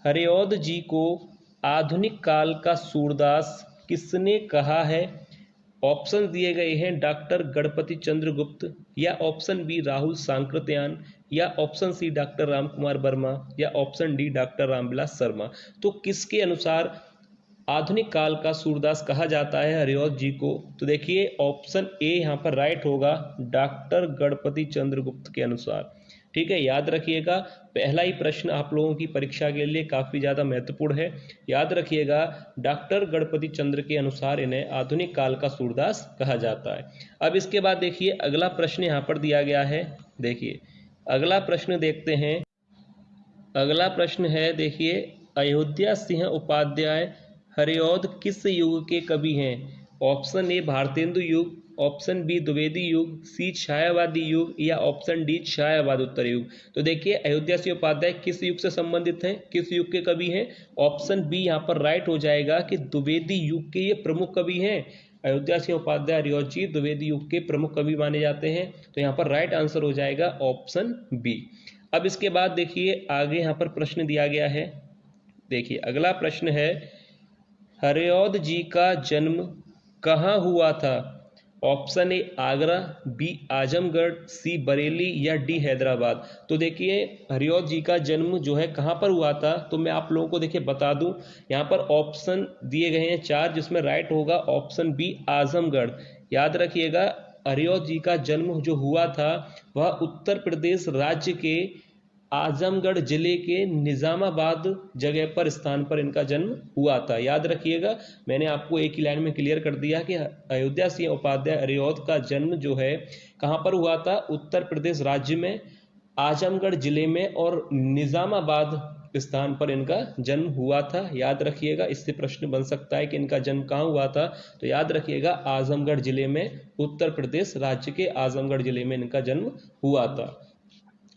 हरिऔध जी को आधुनिक काल का सूरदास किसने कहा है? ऑप्शन दिए गए हैं डॉक्टर गणपति चंद्र गुप्त, या ऑप्शन बी राहुल सांकृत्यायन, या option C doctor Ramkumar Verma, या option D doctor Ramvilas Sharma. तो किसके अनुसार आधुनिक काल का सूरदास कहा जाता है हरिऔध जी को? तो देखिए ऑप्शन ए यहाँ पर राइट होगा, डॉक्टर गणपति चंद्रगुप्त के अनुसार। ठीक है, याद रखिएगा, पहला ही प्रश्न आप लोगों की परीक्षा के लिए काफ़ी ज़्यादा महत्वपूर्ण है। याद रखिएगा, डॉक्टर गणपति चंद्र के अनुसार इन्हें आधुनिक काल का सूरदास कहा जाता है। अब इसके बाद देखिए अगला प्रश्न यहाँ पर दिया गया है। देखिए अगला प्रश्न देखते हैं। अगला प्रश्न है, देखिए अयोध्या सिंह उपाध्याय हरिऔध किस युग के कवि हैं? ऑप्शन ए भारतेंदु युग, ऑप्शन बी द्विवेदी युग, सी छायावादी युग, या ऑप्शन डी छायावाद उत्तर युग। तो देखिए अयोध्या सिंह उपाध्याय किस युग से संबंधित हैं, किस युग के कवि हैं? ऑप्शन बी यहाँ पर राइट हो जाएगा कि द्विवेदी युग के ये प्रमुख कवि हैं। अयोध्या सिंह उपाध्याय हरिऔध जी द्विवेदी युग के प्रमुख कवि माने जाते हैं। तो यहाँ पर राइट आंसर हो जाएगा ऑप्शन बी। अब इसके बाद देखिए आगे यहाँ पर प्रश्न दिया गया है। देखिए अगला प्रश्न है, हरिऔध जी का जन्म कहाँ हुआ था? Option A Agra, B Azamgarh, C Bareilly, या डी हैदराबाद। तो देखिए हरिऔध जी का जन्म जो है कहाँ पर हुआ था, तो मैं आप लोगों को देखिए बता दूं, यहाँ पर ऑप्शन दिए गए हैं 4, जिसमें राइट होगा ऑप्शन बी आजमगढ़। याद रखिएगा, हरिऔध जी का जन्म जो हुआ था वह उत्तर प्रदेश राज्य के आजमगढ़ जिले के निजामाबाद जगह पर स्थान पर इनका जन्म हुआ था। याद रखिएगा, मैंने आपको एक ही लाइन में क्लियर कर दिया कि अयोध्या सिंह उपाध्याय हरिऔध का जन्म जो है कहाँ पर हुआ था? उत्तर प्रदेश राज्य में आजमगढ़ जिले में और निजामाबाद स्थान पर इनका जन्म हुआ था। याद रखिएगा, इससे प्रश्न बन सकता है कि इनका जन्म कहाँ हुआ था। तो याद रखिएगा आजमगढ़ जिले में, उत्तर प्रदेश राज्य के आजमगढ़ जिले में इनका जन्म हुआ था।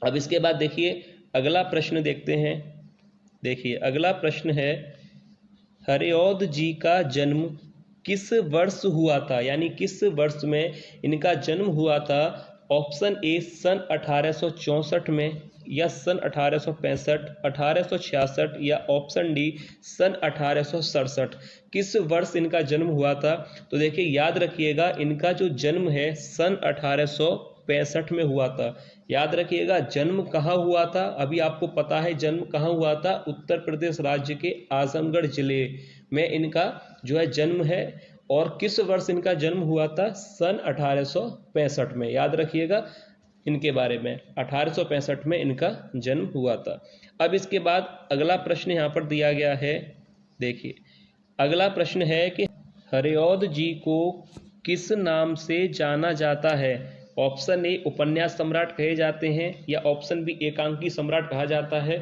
अब इसके बाद देखिए अगला प्रश्न देखते हैं। देखिए अगला प्रश्न है, हरिऔध जी का जन्म किस वर्ष हुआ था, यानी किस वर्ष में इनका जन्म हुआ था? ऑप्शन ए सन 1864 में, या सन 1865, 1866, या ऑप्शन डी सन 1867। किस वर्ष इनका जन्म हुआ था? तो देखिए याद रखिएगा, इनका जो जन्म है सन 1865 में हुआ था। याद रखिएगा, जन्म कहाँ हुआ था? अभी आपको पता है जन्म कहाँ हुआ था? उत्तर प्रदेश राज्य के आजमगढ़ जिले में इनका जो है जन्म है। और किस वर्ष इनका जन्म हुआ था? सन 1865 में। याद रखिएगा इनके बारे में, 1865 में इनका जन्म हुआ था। अब इसके बाद अगला प्रश्न यहाँ पर दिया गया है। देखिए अगला प्रश्न है कि हरिऔध जी को किस नाम से जाना जाता है? ऑप्शन ए उपन्यास सम्राट कहे जाते हैं, या ऑप्शन बी एकांकी सम्राट कहा जाता है,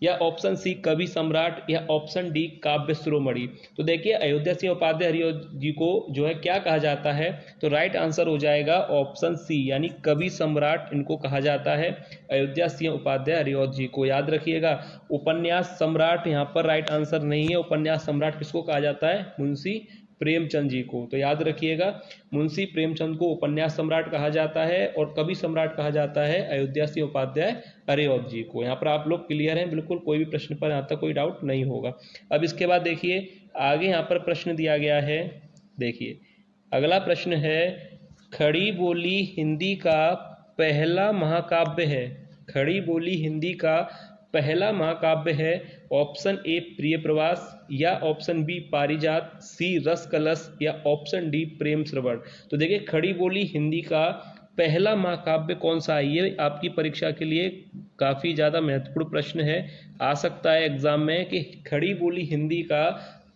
या ऑप्शन सी कवि सम्राट, या ऑप्शन डी काव्य शिरोमणि। तो देखिए अयोध्या सिंह उपाध्याय हरिऔध जी को जो है क्या कहा जाता है? तो राइट आंसर हो जाएगा ऑप्शन सी, यानी कवि सम्राट इनको कहा जाता है अयोध्या सिंह उपाध्याय हरिऔध जी को। याद रखिएगा, उपन्यास सम्राट यहाँ पर राइट आंसर नहीं है। उपन्यास सम्राट किसको कहा जाता है? मुंशी प्रेमचंद जी को। तो याद रखिएगा, मुंशी प्रेमचंद को उपन्यास सम्राट कहा जाता है और कवि सम्राट कहा जाता है अयोध्या सिंह उपाध्याय हरिऔध जी को। यहाँ पर आप लोग क्लियर हैं, बिल्कुल कोई भी प्रश्न पर यहाँ तक कोई डाउट नहीं होगा। अब इसके बाद देखिए आगे यहाँ पर प्रश्न दिया गया है। देखिए अगला प्रश्न है, खड़ी बोली हिंदी का पहला महाकाव्य है। खड़ी बोली हिंदी का पहला महाकाव्य है। ऑप्शन ए प्रिय प्रवास, या ऑप्शन बी पारिजात, सी रस कलश, या ऑप्शन डी प्रेम श्रवण। तो देखिए खड़ी बोली हिंदी का पहला महाकाव्य कौन सा है? ये आपकी परीक्षा के लिए काफ़ी ज़्यादा महत्वपूर्ण प्रश्न है, आ सकता है एग्जाम में कि खड़ी बोली हिंदी का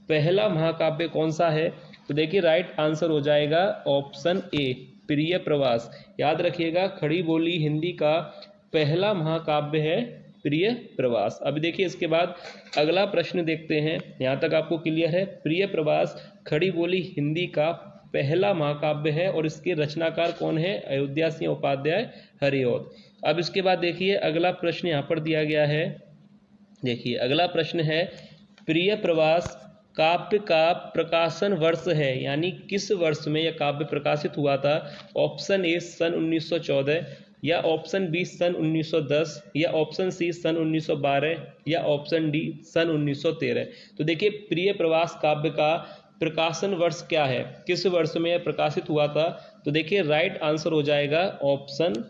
पहला महाकाव्य कौन सा है। तो देखिए राइट आंसर हो जाएगा ऑप्शन ए प्रिय प्रवास। याद रखिएगा, खड़ी बोली हिंदी का पहला महाकाव्य है प्रिय प्रवास। अब देखिए इसके बाद अगला प्रश्न देखते हैं। यहाँ तक आपको क्लियर है? प्रिय प्रवास खड़ी बोली हिंदी का पहला महाकाव्य है और इसके रचनाकार कौन है? अयोध्या सिंह उपाध्याय हरिऔध। अब इसके बाद देखिए अगला प्रश्न यहाँ पर दिया गया है। देखिए अगला प्रश्न है, प्रिय प्रवास काव्य का प्रकाशन वर्ष है, यानी किस वर्ष में यह काव्य प्रकाशित हुआ था? ऑप्शन ए सन 1914, या ऑप्शन बी सन 1910 या ऑप्शन सी सन 1912 या ऑप्शन डी सन 1913। तो देखिए प्रिय प्रवास काव्य का प्रकाशन वर्ष क्या है, किस वर्ष में यह प्रकाशित हुआ था? तो देखिए राइट आंसर हो जाएगा ऑप्शन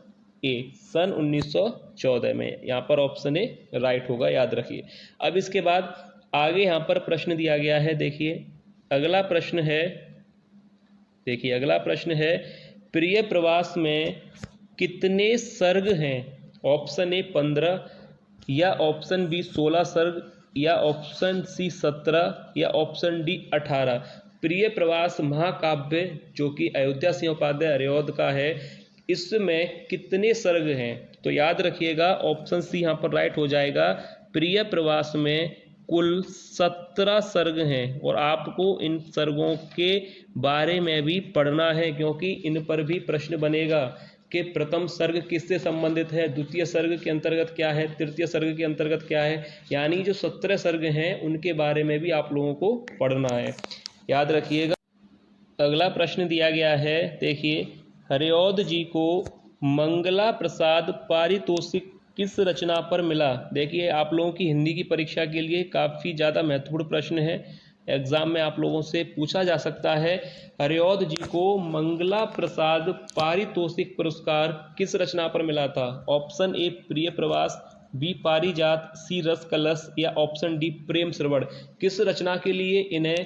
ए सन 1914 में। यहाँ पर ऑप्शन ए राइट होगा, याद रखिए। अब इसके बाद आगे यहाँ पर प्रश्न दिया गया है, देखिए अगला प्रश्न है, देखिए अगला प्रश्न है प्रिय प्रवास में कितने सर्ग हैं? ऑप्शन ए 15 या ऑप्शन बी 16 सर्ग या ऑप्शन सी 17 या ऑप्शन डी 18। प्रिय प्रवास महाकाव्य जो कि अयोध्या सिंह उपाध्याय हरिऔध का है, इसमें कितने सर्ग हैं? तो याद रखिएगा ऑप्शन सी यहाँ पर राइट हो जाएगा। प्रिय प्रवास में कुल 17 सर्ग हैं और आपको इन सर्गों के बारे में भी पढ़ना है, क्योंकि इन पर भी प्रश्न बनेगा कि प्रथम सर्ग किससे संबंधित है, द्वितीय सर्ग के अंतर्गत क्या है, तृतीय सर्ग के अंतर्गत क्या है। यानी जो 17 सर्ग हैं उनके बारे में भी आप लोगों को पढ़ना है, याद रखिएगा। अगला प्रश्न दिया गया है, देखिए हरिऔध जी को मंगला प्रसाद पारितोषिक किस रचना पर मिला? देखिए आप लोगों की हिंदी की परीक्षा के लिए काफ़ी ज़्यादा महत्वपूर्ण प्रश्न है, एग्जाम में आप लोगों से पूछा जा सकता है। हरिऔध जी को मंगला प्रसाद पारितोषिक पुरस्कार किस रचना पर मिला था? ऑप्शन ए प्रिय प्रवास, बी पारिजात, सी रस कलश या ऑप्शन डी प्रेम श्रवण। किस रचना के लिए इन्हें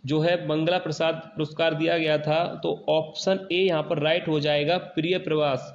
जो है मंगला प्रसाद पुरस्कार दिया गया था? तो ऑप्शन ए यहाँ पर राइट हो जाएगा, प्रिय प्रवास।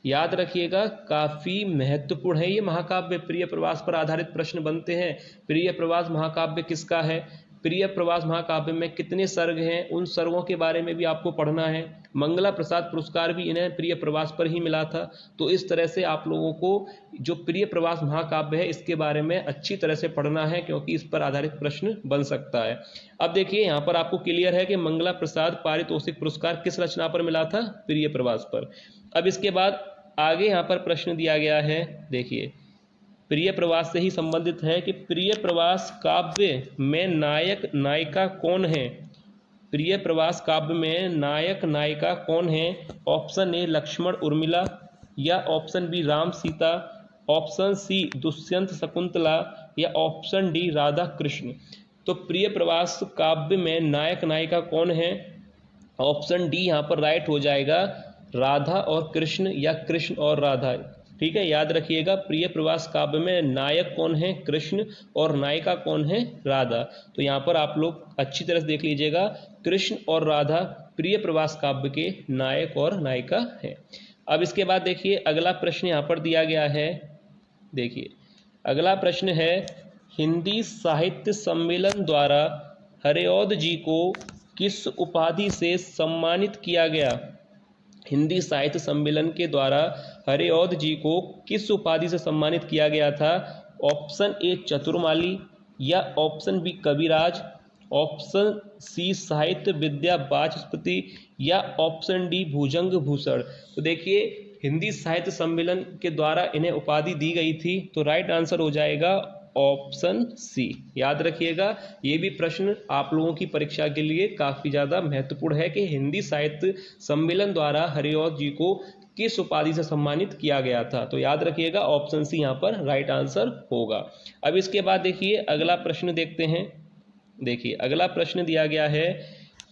याद रखिएगा काफ़ी महत्वपूर्ण है ये महाकाव्य, प्रिय प्रवास पर आधारित प्रश्न बनते हैं। प्रिय प्रवास महाकाव्य किसका है? प्रिय प्रवास महाकाव्य में कितने सर्ग हैं, उन सर्गों के बारे में भी आपको पढ़ना है। मंगला प्रसाद पुरस्कार भी इन्हें प्रिय प्रवास पर ही मिला था। तो इस तरह से आप लोगों को जो प्रिय प्रवास महाकाव्य है इसके बारे में अच्छी तरह से पढ़ना है, क्योंकि इस पर आधारित प्रश्न बन सकता है। अब देखिए यहाँ पर आपको क्लियर है कि मंगला प्रसाद पारितोषिक पुरस्कार किस रचना पर मिला था? प्रिय प्रवास पर। अब इसके बाद आगे यहाँ पर प्रश्न दिया गया है, देखिए प्रिय प्रवास से ही संबंधित है कि प्रिय प्रवास काव्य में नायक नायिका कौन है? प्रिय प्रवास काव्य में नायक नायिका कौन है? ऑप्शन ए लक्ष्मण उर्मिला या option B Ram Sita, option C Dushyant Shakuntala या ऑप्शन डी राधा कृष्ण। तो प्रिय प्रवास काव्य में नायक नायिका कौन है? ऑप्शन डी यहाँ पर राइट हो जाएगा, राधा और कृष्ण या कृष्ण और राधा। ठीक है, याद रखिएगा प्रिय प्रवास काव्य में नायक कौन है? कृष्ण, और नायिका कौन है? राधा। तो यहाँ पर आप लोग अच्छी तरह से देख लीजिएगा, कृष्ण और राधा प्रिय प्रवास काव्य के नायक और नायिका हैं। अब इसके बाद देखिए अगला प्रश्न यहाँ पर दिया गया है, देखिए अगला प्रश्न है हिंदी साहित्य सम्मेलन द्वारा हरिऔध जी को किस उपाधि से सम्मानित किया गया? हिंदी साहित्य सम्मेलन के द्वारा हरिऔध जी को किस उपाधि से सम्मानित किया गया था? ऑप्शन ए चतुर्माली या ऑप्शन बी कविराज, ऑप्शन सी साहित्य विद्या वाचस्पति या ऑप्शन डी भुजंग भूषण। तो देखिए हिंदी साहित्य सम्मेलन के द्वारा इन्हें उपाधि दी गई थी, तो राइट आंसर हो जाएगा ऑप्शन सी। याद रखिएगा ये भी प्रश्न आप लोगों की परीक्षा के लिए काफ़ी ज़्यादा महत्वपूर्ण है कि हिंदी साहित्य सम्मेलन द्वारा हरिऔध जी को किस उपाधि से सम्मानित किया गया था। तो याद रखिएगा ऑप्शन सी यहाँ पर राइट आंसर होगा। अब इसके बाद देखिए अगला प्रश्न देखते हैं, देखिए अगला प्रश्न दिया गया है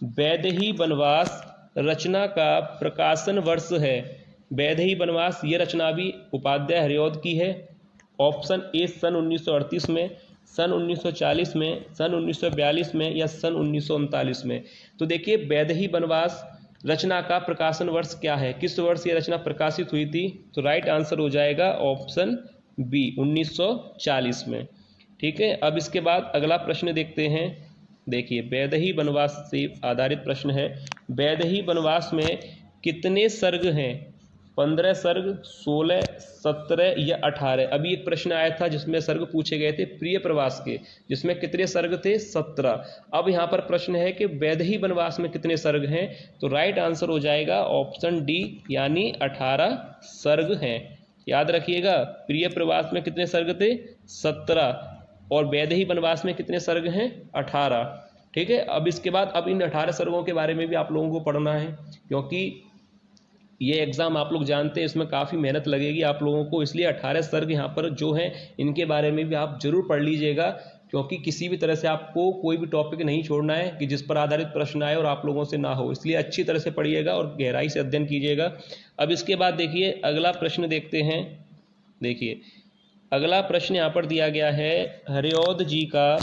वैदेही वनवास रचना का प्रकाशन वर्ष है। वैदेही वनवास ये रचना भी उपाध्याय हरिऔध की है। ऑप्शन ए सन 1938 में, सन 1940 में, सन 1942 में या सन 1939 में। तो देखिए वैदेही वनवास रचना का प्रकाशन वर्ष क्या है, किस वर्ष ये रचना प्रकाशित हुई थी? तो राइट आंसर हो जाएगा ऑप्शन बी 1940 में। ठीक है, अब इसके बाद अगला प्रश्न देखते हैं, देखिए वैदेही वनवास से आधारित प्रश्न है। वैदेही वनवास में कितने सर्ग हैं? 15 सर्ग, 16, 17 या 18। अभी एक प्रश्न आया था जिसमें सर्ग पूछे गए थे प्रिय प्रवास के, जिसमें कितने सर्ग थे? 17। अब यहाँ पर प्रश्न है कि वैदेही वनवास में कितने सर्ग हैं? तो राइट आंसर हो जाएगा ऑप्शन डी यानी 18 सर्ग हैं। याद रखिएगा प्रिय प्रवास में कितने सर्ग थे? 17, और वैदेही वनवास में कितने सर्ग हैं? 18। ठीक है, अब इसके बाद अब इन 18 सर्गों के बारे में भी आप लोगों को पढ़ना है, क्योंकि ये एग्ज़ाम आप लोग जानते हैं, इसमें काफ़ी मेहनत लगेगी आप लोगों को, इसलिए 18 सर्ग यहाँ पर जो हैं इनके बारे में भी आप जरूर पढ़ लीजिएगा, क्योंकि किसी भी तरह से आपको कोई भी टॉपिक नहीं छोड़ना है कि जिस पर आधारित प्रश्न आए और आप लोगों से ना हो, इसलिए अच्छी तरह से पढ़िएगा और गहराई से अध्ययन कीजिएगा। अब इसके बाद देखिए अगला प्रश्न देखते हैं। देखिए अगला प्रश्न यहाँ पर दिया गया है, हरिऔध जी का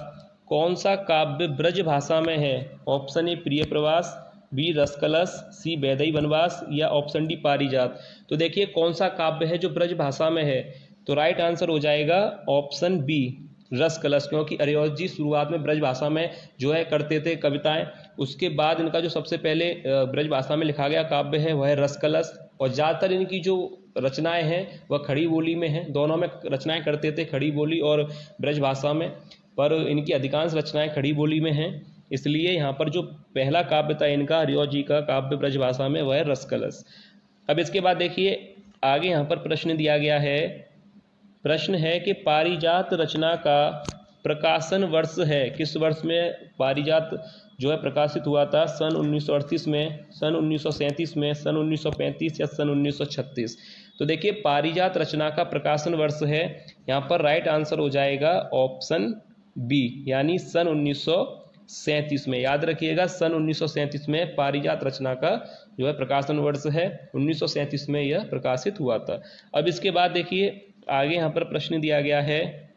कौन सा काव्य ब्रज भाषा में है? ऑप्शन ए प्रिय प्रवास, बी रसकलश, सी वैदेही वनवास या ऑप्शन डी पारिजात। तो देखिए कौन सा काव्य है जो ब्रज भाषा में है, तो राइट आंसर हो जाएगा ऑप्शन बी रसकलश, क्योंकि हरिऔध जी शुरुआत में ब्रज भाषा में जो है करते थे कविताएं, उसके बाद इनका जो सबसे पहले ब्रज भाषा में लिखा गया काव्य है वह है रसकलश, और ज़्यादातर इनकी जो रचनाएं हैं वह खड़ी बोली में हैं, दोनों में रचनाएं करते थे, खड़ी बोली और ब्रज भाषा में, पर इनकी अधिकांश रचनाएं खड़ी बोली में हैं, इसलिए यहाँ पर जो पहला काव्य था इनका हरिऔध जी का काव्य ब्रज भाषा में वह है रसकलश। अब इसके बाद देखिए आगे यहाँ पर प्रश्न दिया गया है, प्रश्न है कि पारिजात रचना का प्रकाशन वर्ष है, किस वर्ष में पारिजात जो है प्रकाशित हुआ था? सन 1938 में, सन 1937 में, सन 1935 या सन 1936। तो देखिए पारिजात रचना का प्रकाशन वर्ष है, यहाँ पर राइट आंसर हो जाएगा ऑप्शन बी, यानी सन 1937 में। याद रखिएगा सन 1937 में पारिजात रचना का जो है प्रकाशन वर्ष है, 1937 में यह प्रकाशित हुआ था। अब इसके बाद देखिए आगे यहाँ पर प्रश्न दिया गया है,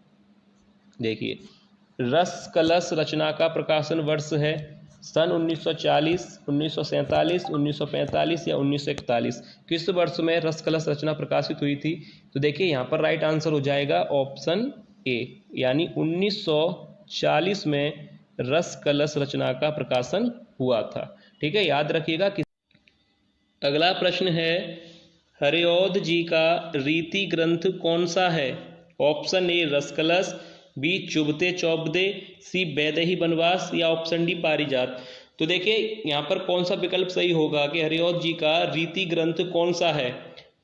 देखिए रसकलश रचना का प्रकाशन वर्ष है सन 1940, 1947, 1945 या 1941। किस वर्ष में रसकलश रचना प्रकाशित हुई थी? तो देखिए यहाँ पर राइट आंसर हो जाएगा ऑप्शन ए, यानी 1940 में रसकलश रचना का प्रकाशन हुआ था। ठीक है, याद रखिएगा। अगला प्रश्न है, हरिऔध जी का रीति ग्रंथ कौन सा है? ऑप्शन ए रसकलश, बी चुभते चौबदे, सी वैदेही वनवास या ऑप्शन डी पारिजात। तो देखिए यहाँ पर कौन सा विकल्प सही होगा कि हरिऔध जी का रीति ग्रंथ कौन सा है?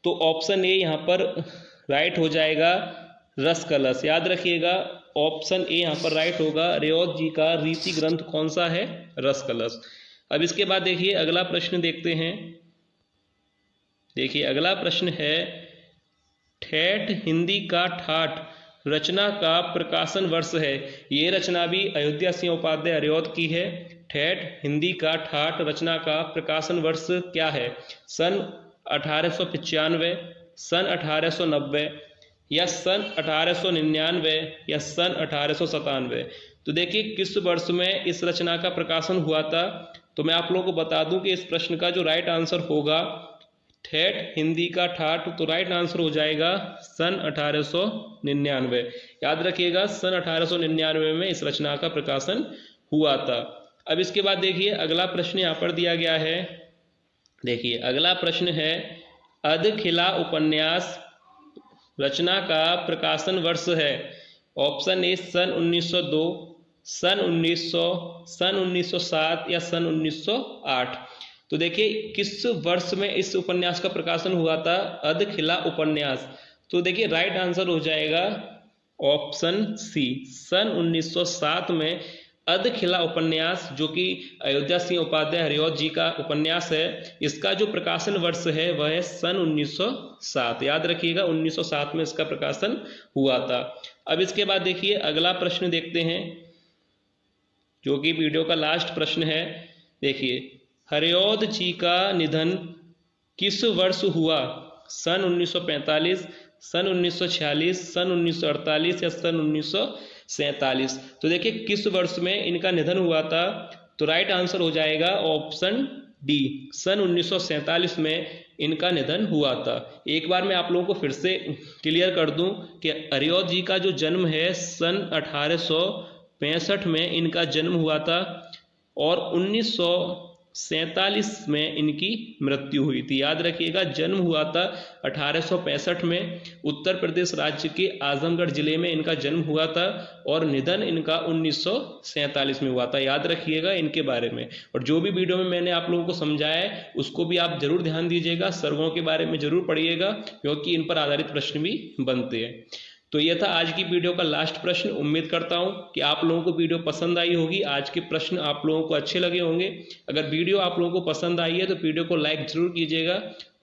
तो ऑप्शन ए यहाँ पर राइट हो जाएगा रसकलश। याद रखिएगा ऑप्शन ए यहाँ पर राइट होगा, हरिऔध जी का रीति ग्रंथ कौन सा है? रसकलश। अब इसके बाद देखिए अगला प्रश्न देखते हैं। देखिए अगला प्रश्न है, ठेठ हिंदी का ठाठ रचना का प्रकाशन वर्ष है। ये रचना भी अयोध्या सिंह उपाध्याय हरिऔध की है। ठेठ हिंदी का ठाठ रचना का प्रकाशन वर्ष क्या है? सन 1895, सन 1890 या सन 1899 या सन 1897। तो देखिए किस वर्ष में इस रचना का प्रकाशन हुआ था? तो मैं आप लोगों को बता दूं कि इस प्रश्न का जो राइट आंसर होगा ठेठ हिंदी का ठाठ, तो राइट आंसर हो जाएगा सन 1899। याद रखिएगा सन 1899 में इस रचना का प्रकाशन हुआ था। अब इसके बाद देखिए अगला प्रश्न यहाँ पर दिया गया है। देखिए अगला प्रश्न है, अधखिला उपन्यास रचना का प्रकाशन वर्ष है। ऑप्शन ए सन 1902, सन 1900, सन 1907 या सन 1908। तो देखिए किस वर्ष में इस उपन्यास का प्रकाशन हुआ था? अधखिला उपन्यास। तो देखिए राइट आंसर हो जाएगा ऑप्शन सी, सन 1907 में अधखिला उपन्यास, जो कि अयोध्या सिंह उपाध्याय हरिऔध जी का उपन्यास है, इसका जो प्रकाशन वर्ष है वह है सन 1907। याद रखिएगा 1907 में इसका प्रकाशन हुआ था। अब इसके बाद देखिए अगला प्रश्न देखते हैं, जो कि वीडियो का लास्ट प्रश्न है। देखिए हरिऔध जी का निधन किस वर्ष हुआ? सन 1945, सन 1946, सन 1948 या सन 1947। तो देखिए किस वर्ष में इनका निधन हुआ था? तो राइट आंसर हो जाएगा ऑप्शन डी, सन 1947 में इनका निधन हुआ था। एक बार मैं आप लोगों को फिर से क्लियर कर दूं कि हरिऔध जी का जो जन्म है सन 1865 में इनका जन्म हुआ था और 1947 में इनकी मृत्यु हुई थी। याद रखिएगा जन्म हुआ था 1865 में, उत्तर प्रदेश राज्य के आजमगढ़ जिले में इनका जन्म हुआ था और निधन इनका 1947 में हुआ था। याद रखिएगा इनके बारे में। और जो भी वीडियो में मैंने आप लोगों को समझाया है उसको भी आप जरूर ध्यान दीजिएगा, सर्गों के बारे में जरूर पढ़िएगा, क्योंकि इन पर आधारित प्रश्न भी बनते हैं। तो यह था आज की वीडियो का लास्ट प्रश्न। उम्मीद करता हूं कि आप लोगों को वीडियो पसंद आई होगी, आज के प्रश्न आप लोगों को अच्छे लगे होंगे। अगर वीडियो आप लोगों को पसंद आई है तो वीडियो को लाइक जरूर कीजिएगा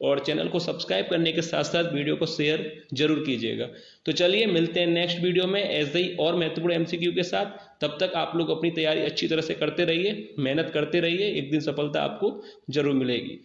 और चैनल को सब्सक्राइब करने के साथ साथ वीडियो को शेयर जरूर कीजिएगा। तो चलिए मिलते हैं नेक्स्ट वीडियो में ऐसे ही और महत्वपूर्ण एमसीक्यू के साथ। तब तक आप लोग अपनी तैयारी अच्छी तरह से करते रहिए, मेहनत करते रहिए, एक दिन सफलता आपको जरूर मिलेगी।